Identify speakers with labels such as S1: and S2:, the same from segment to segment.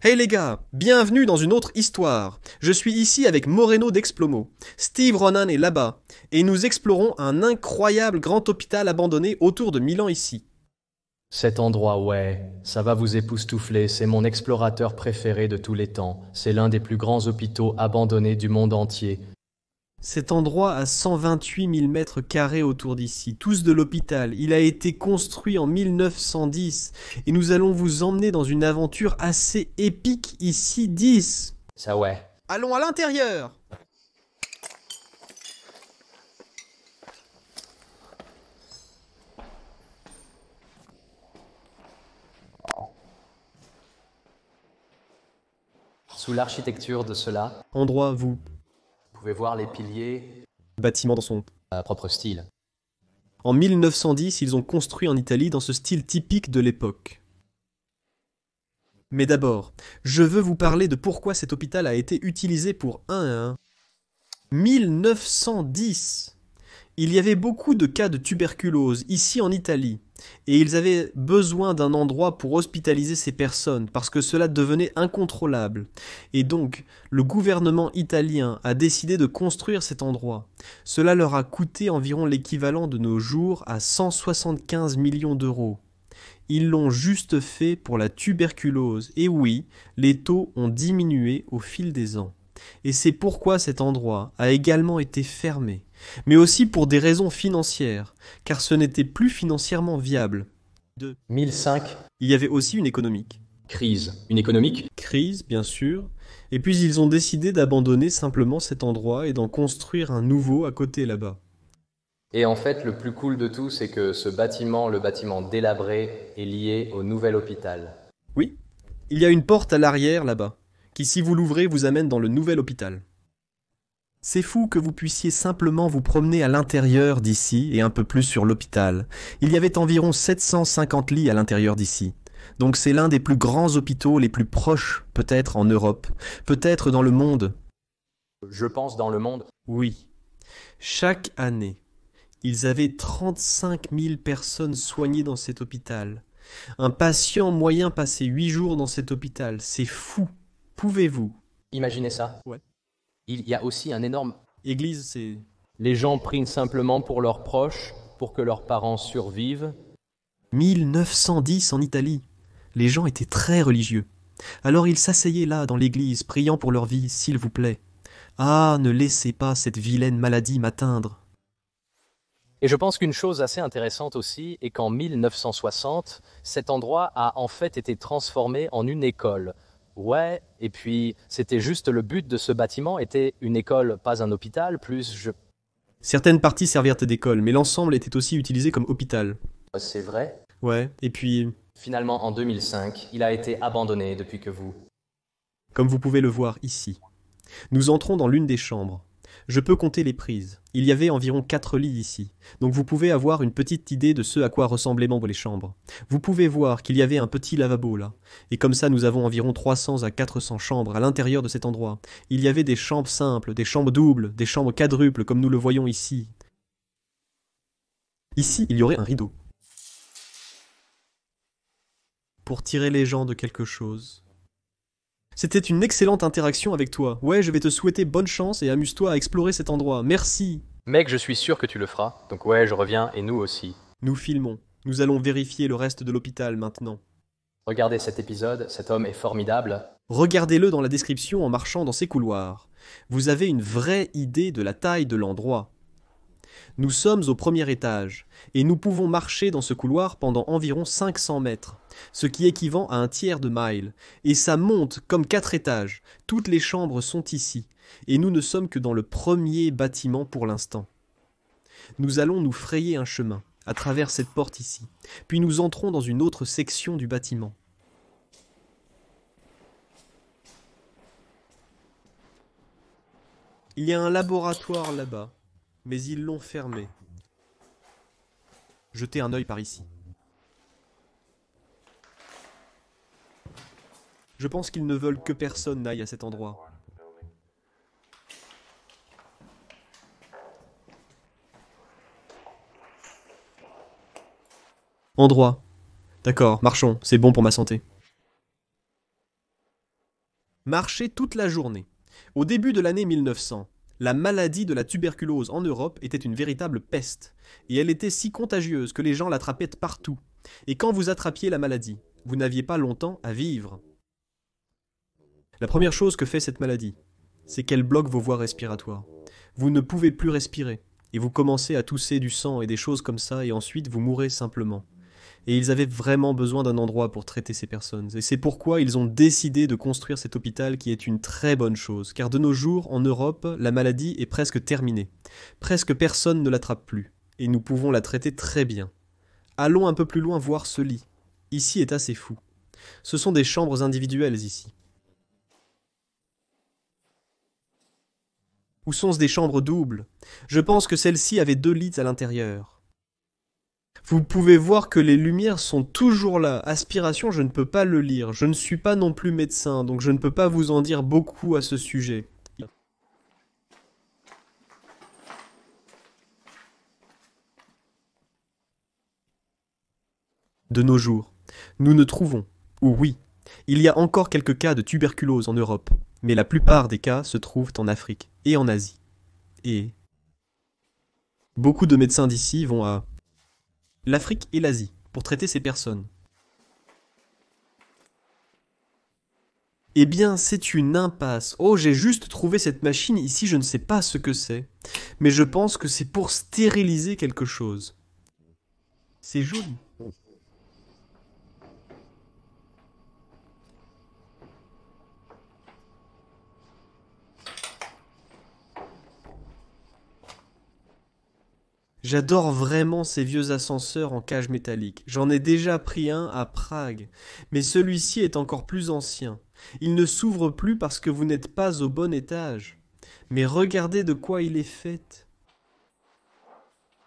S1: Hey les gars, bienvenue dans une autre histoire. Je suis ici avec Moreno d'Explomo. Steve Ronan est là-bas, et nous explorons un incroyable grand hôpital abandonné autour de Milan ici.
S2: Cet endroit, ouais, ça va vous époustoufler, c'est mon explorateur préféré de tous les temps. C'est l'un des plus grands hôpitaux abandonnés du monde entier.
S1: Cet endroit a 128 000 mètres carrés autour d'ici, tous de l'hôpital. Il a été construit en 1910, et nous allons vous emmener dans une aventure assez épique ici 10.
S2: Ça, ouais.
S1: Allons à l'intérieur.
S2: Sous l'architecture de cela,
S1: Endroit, vous.
S2: vous pouvez voir les piliers,
S1: Bâtiment dans son...
S2: propre style.
S1: En 1910, ils ont construit en Italie dans ce style typique de l'époque. Mais d'abord, je veux vous parler de pourquoi cet hôpital a été utilisé pour 1910. Il y avait beaucoup de cas de tuberculose ici en Italie, et ils avaient besoin d'un endroit pour hospitaliser ces personnes parce que cela devenait incontrôlable. Et donc, le gouvernement italien a décidé de construire cet endroit. Cela leur a coûté environ l'équivalent de nos jours à 175 millions d'euros. Ils l'ont juste fait pour la tuberculose. Et oui, les taux ont diminué au fil des ans. Et c'est pourquoi cet endroit a également été fermé. Mais aussi pour des raisons financières, car ce n'était plus financièrement viable.
S2: 1005,
S1: Il y avait aussi une économique.
S2: crise. Une économique?
S1: Crise, bien sûr. Et puis ils ont décidé d'abandonner simplement cet endroit et d'en construire un nouveau à côté là-bas.
S2: Et en fait, le plus cool de tout, c'est que ce bâtiment, le bâtiment délabré, est lié au nouvel hôpital.
S1: Oui, il y a une porte à l'arrière là-bas, qui si vous l'ouvrez vous amène dans le nouvel hôpital. C'est fou que vous puissiez simplement vous promener à l'intérieur d'ici et un peu plus sur l'hôpital. Il y avait environ 750 lits à l'intérieur d'ici. Donc c'est l'un des plus grands hôpitaux les plus proches, peut-être en Europe, peut-être dans le monde.
S2: Je pense dans le monde.
S1: Oui. Chaque année, ils avaient 35 000 personnes soignées dans cet hôpital. Un patient moyen passait 8 jours dans cet hôpital. C'est fou. Pouvez-vous?
S2: Imaginez ça.
S1: Ouais.
S2: Il y a aussi un énorme...
S1: Église, c'est...
S2: Les gens prient simplement pour leurs proches, pour que leurs parents survivent.
S1: 1910 en Italie. Les gens étaient très religieux. Alors ils s'asseyaient là, dans l'église, priant pour leur vie, s'il vous plaît. Ah, ne laissez pas cette vilaine maladie m'atteindre.
S2: Et je pense qu'une chose assez intéressante aussi est qu'en 1960, cet endroit a en fait été transformé en une école. Ouais, et puis c'était juste le but de ce bâtiment était une école, pas un hôpital, plus je...
S1: Certaines parties servirent d'école, mais l'ensemble était aussi utilisé comme hôpital.
S2: C'est vrai.
S1: Ouais, et puis,
S2: Finalement, en 2005, il a été abandonné depuis que vous...
S1: comme vous pouvez le voir ici, nous entrons dans l'une des chambres. Je peux compter les prises. Il y avait environ 4 lits ici, donc vous pouvez avoir une petite idée de ce à quoi ressemblaient les chambres. Vous pouvez voir qu'il y avait un petit lavabo là, et comme ça nous avons environ 300 à 400 chambres à l'intérieur de cet endroit. Il y avait des chambres simples, des chambres doubles, des chambres quadruples comme nous le voyons ici. Ici, il y aurait un rideau. Pour tirer les gens de quelque chose. C'était une excellente interaction avec toi. Ouais, je vais te souhaiter bonne chance et amuse-toi à explorer cet endroit. Merci.
S2: Mec, je suis sûr que tu le feras. Donc ouais, je reviens, et nous aussi.
S1: Nous filmons. Nous allons vérifier le reste de l'hôpital maintenant.
S2: Regardez cet épisode, cet homme est formidable.
S1: Regardez-le dans la description en marchant dans ces couloirs. Vous avez une vraie idée de la taille de l'endroit. Nous sommes au premier étage, et nous pouvons marcher dans ce couloir pendant environ 500 mètres, ce qui équivaut à un tiers de mile, et ça monte comme 4 étages. Toutes les chambres sont ici, et nous ne sommes que dans le premier bâtiment pour l'instant. Nous allons nous frayer un chemin, à travers cette porte ici, puis nous entrons dans une autre section du bâtiment. Il y a un laboratoire là-bas, mais ils l'ont fermé. Jetez un œil par ici. Je pense qu'ils ne veulent que personne n'aille à cet endroit. Endroit. D'accord, marchons, c'est bon pour ma santé. Marcher toute la journée. Au début de l'année 1900, la maladie de la tuberculose en Europe était une véritable peste, et elle était si contagieuse que les gens l'attrapaient partout. Et quand vous attrapiez la maladie, vous n'aviez pas longtemps à vivre. La première chose que fait cette maladie, c'est qu'elle bloque vos voies respiratoires. Vous ne pouvez plus respirer, et vous commencez à tousser du sang et des choses comme ça, et ensuite vous mourrez simplement. Et ils avaient vraiment besoin d'un endroit pour traiter ces personnes. Et c'est pourquoi ils ont décidé de construire cet hôpital qui est une très bonne chose. Car de nos jours, en Europe, la maladie est presque terminée. Presque personne ne l'attrape plus. Et nous pouvons la traiter très bien. Allons un peu plus loin voir ce lit. Ici est assez fou. Ce sont des chambres individuelles ici. Ou sont-ce des chambres doubles? Je pense que celle-ci avait 2 lits à l'intérieur. Vous pouvez voir que les lumières sont toujours là. Aspiration, je ne peux pas le lire. Je ne suis pas non plus médecin, donc je ne peux pas vous en dire beaucoup à ce sujet. De nos jours, nous ne trouvons, ou oui, il y a encore quelques cas de tuberculose en Europe, mais la plupart des cas se trouvent en Afrique et en Asie. Et beaucoup de médecins d'ici vont à l'Afrique et l'Asie pour traiter ces personnes. Eh bien, c'est une impasse. Oh, j'ai juste trouvé cette machine ici, je ne sais pas ce que c'est. Mais je pense que c'est pour stériliser quelque chose. C'est joli. J'adore vraiment ces vieux ascenseurs en cage métallique. J'en ai déjà pris un à Prague. Mais celui-ci est encore plus ancien. Il ne s'ouvre plus parce que vous n'êtes pas au bon étage. Mais regardez de quoi il est fait.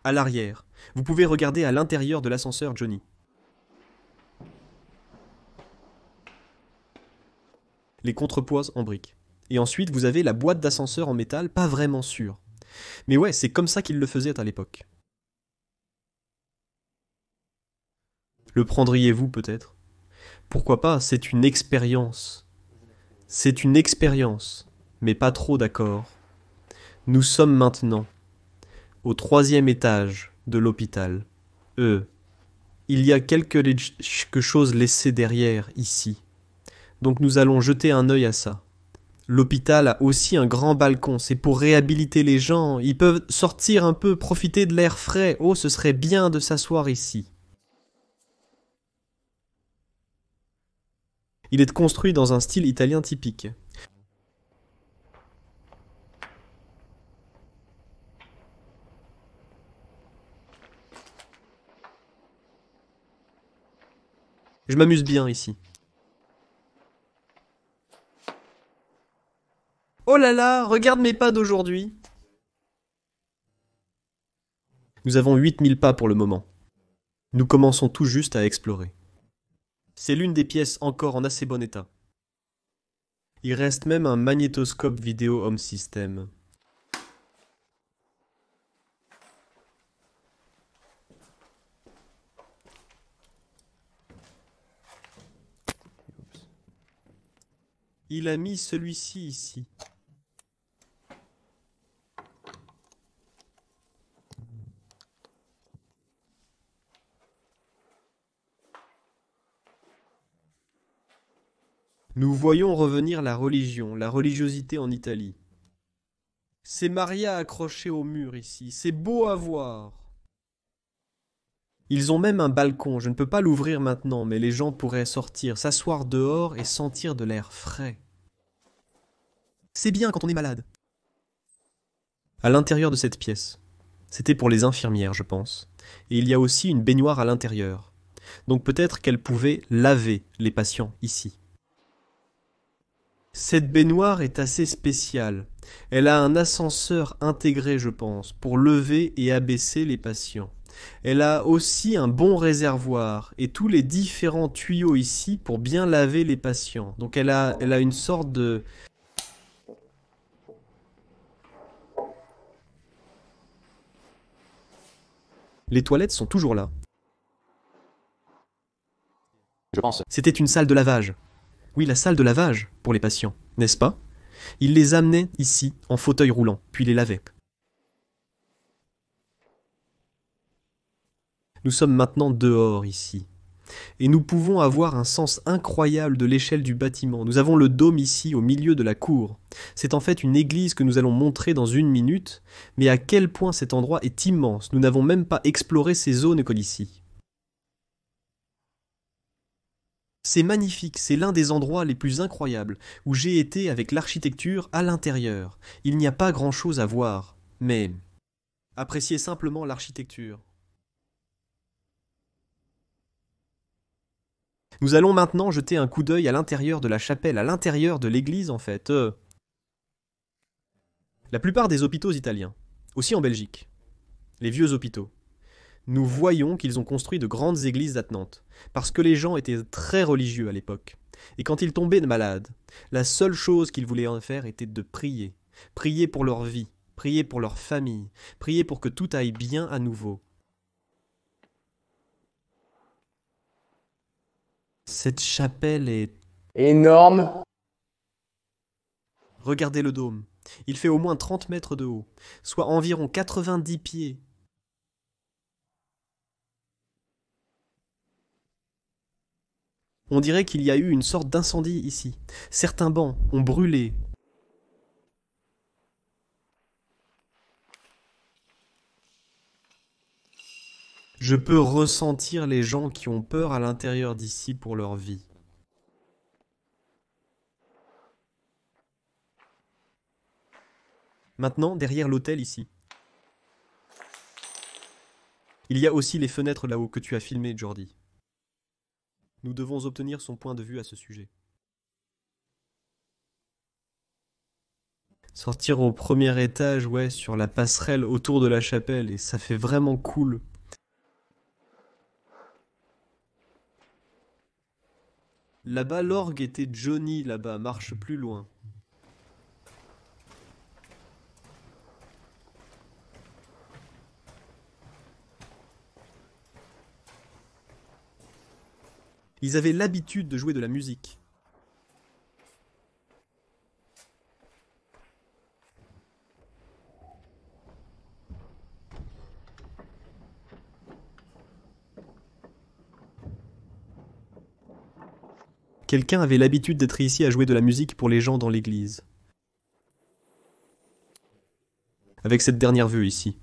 S1: À l'arrière, vous pouvez regarder à l'intérieur de l'ascenseur Johnny. Les contrepoids en briques. Et ensuite, vous avez la boîte d'ascenseur en métal, pas vraiment sûre. Mais ouais, c'est comme ça qu'ils le faisaient à l'époque. Le prendriez-vous peut-être? Pourquoi pas, c'est une expérience. C'est une expérience, mais pas trop d'accord. Nous sommes maintenant au 3e étage de l'hôpital. Il y a quelque chose laissé derrière, ici. Donc nous allons jeter un œil à ça. L'hôpital a aussi un grand balcon, c'est pour réhabiliter les gens. Ils peuvent sortir un peu, profiter de l'air frais. Oh, ce serait bien de s'asseoir ici. Il est construit dans un style italien typique. Je m'amuse bien ici. Oh là là, regarde mes pas d'aujourd'hui. Nous avons 8000 pas pour le moment. Nous commençons tout juste à explorer. C'est l'une des pièces encore en assez bon état. Il reste même un magnétoscope vidéo home system. Il a mis celui-ci ici. Nous voyons revenir la religion, la religiosité en Italie. C'est Maria accrochée au mur ici, c'est beau à voir. Ils ont même un balcon, je ne peux pas l'ouvrir maintenant, mais les gens pourraient sortir, s'asseoir dehors et sentir de l'air frais. C'est bien quand on est malade. À l'intérieur de cette pièce, c'était pour les infirmières, je pense, et il y a aussi une baignoire à l'intérieur. Donc peut-être qu'elles pouvaient laver les patients ici. Cette baignoire est assez spéciale. Elle a un ascenseur intégré, je pense, pour lever et abaisser les patients. Elle a aussi un bon réservoir et tous les différents tuyaux ici pour bien laver les patients. Donc elle a une sorte de... Les toilettes sont toujours là.
S2: Je pense.
S1: C'était une salle de lavage. Oui, la salle de lavage pour les patients. n'est-ce pas? Il les amenait ici, en fauteuil roulant, puis les lavait. Nous sommes maintenant dehors ici. Et nous pouvons avoir un sens incroyable de l'échelle du bâtiment. Nous avons le dôme ici, au milieu de la cour. C'est en fait une église que nous allons montrer dans 1 minute, mais à quel point cet endroit est immense. Nous n'avons même pas exploré ces zones comme ici. C'est magnifique, c'est l'un des endroits les plus incroyables où j'ai été avec l'architecture à l'intérieur. Il n'y a pas grand-chose à voir, mais appréciez simplement l'architecture. Nous allons maintenant jeter un coup d'œil à l'intérieur de la chapelle, à l'intérieur de l'église en fait. La plupart des hôpitaux italiens, aussi en Belgique, les vieux hôpitaux, nous voyons qu'ils ont construit de grandes églises attenantes, parce que les gens étaient très religieux à l'époque. Et quand ils tombaient malades, la seule chose qu'ils voulaient en faire était de prier. Prier pour leur vie, prier pour leur famille, prier pour que tout aille bien à nouveau. Cette chapelle est
S2: Énorme.
S1: Regardez le dôme. Il fait au moins 30 mètres de haut, soit environ 90 pieds. On dirait qu'il y a eu une sorte d'incendie ici. Certains bancs ont brûlé. Je peux ressentir les gens qui ont peur à l'intérieur d'ici pour leur vie. Maintenant, derrière l'hôtel ici. Il y a aussi les fenêtres là-haut que tu as filmées, Jordi. Nous devons obtenir son point de vue à ce sujet. Sortir au premier étage, ouais, sur la passerelle autour de la chapelle, et ça fait vraiment cool. Là-bas, l'orgue était Johnny, là-bas, marche plus loin. Ils avaient l'habitude de jouer de la musique. Quelqu'un avait l'habitude d'être ici à jouer de la musique pour les gens dans l'église. Avec cette dernière vue ici.